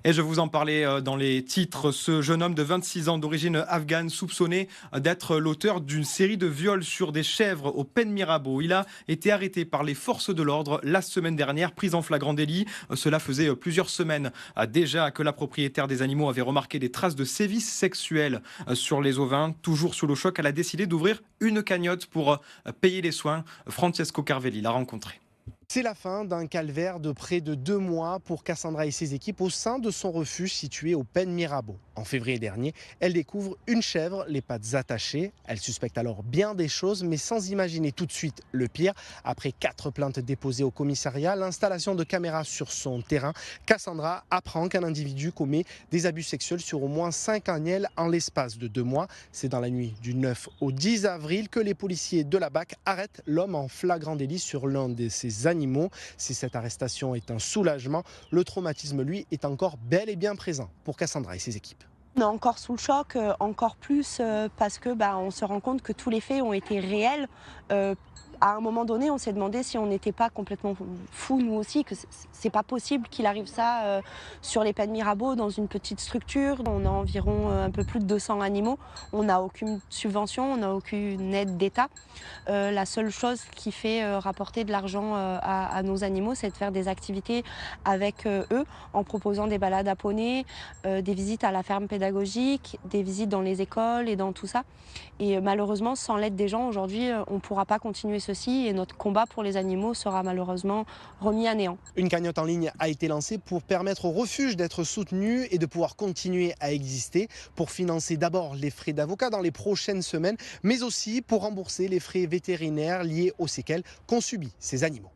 Et je vous en parlais dans les titres, ce jeune homme de 26 ans d'origine afghane soupçonné d'être l'auteur d'une série de viols sur des chèvres au Pen Mirabeau. Il a été arrêté par les forces de l'ordre la semaine dernière, pris en flagrant délit. Cela faisait plusieurs semaines déjà que la propriétaire des animaux avait remarqué des traces de sévices sexuels sur les ovins. Toujours sous le choc, elle a décidé d'ouvrir une cagnotte pour payer les soins. Francesco Carvelli l'a rencontré. C'est la fin d'un calvaire de près de 2 mois pour Cassandra et ses équipes au sein de son refuge situé au Pen Mirabeau. En février dernier, elle découvre une chèvre, les pattes attachées. Elle suspecte alors bien des choses, mais sans imaginer tout de suite le pire. Après 4 plaintes déposées au commissariat, l'installation de caméras sur son terrain, Cassandra apprend qu'un individu commet des abus sexuels sur au moins 5 agnelles en l'espace de 2 mois. C'est dans la nuit du 9 au 10 avril que les policiers de la BAC arrêtent l'homme en flagrant délit sur l'un de ses animaux. Si cette arrestation est un soulagement, le traumatisme, lui, est encore bel et bien présent pour Cassandra et ses équipes. On est encore sous le choc, encore plus parce que on se rend compte que tous les faits ont été réels. À un moment donné, on s'est demandé si on n'était pas complètement fous nous aussi, que c'est pas possible qu'il arrive ça sur les Pen Mirabeau dans une petite structure. On a environ un peu plus de 200 animaux. On n'a aucune subvention, on n'a aucune aide d'État. La seule chose qui fait rapporter de l'argent à nos animaux, c'est de faire des activités avec eux en proposant des balades à poney, des visites à la ferme pédagogique, des visites dans les écoles et dans tout ça. Et malheureusement, sans l'aide des gens, aujourd'hui, on ne pourra pas continuer ceci et notre combat pour les animaux sera malheureusement remis à néant. Une cagnotte en ligne a été lancée pour permettre au refuge d'être soutenu et de pouvoir continuer à exister, pour financer d'abord les frais d'avocat dans les prochaines semaines, mais aussi pour rembourser les frais vétérinaires liés aux séquelles qu'ont subi ces animaux.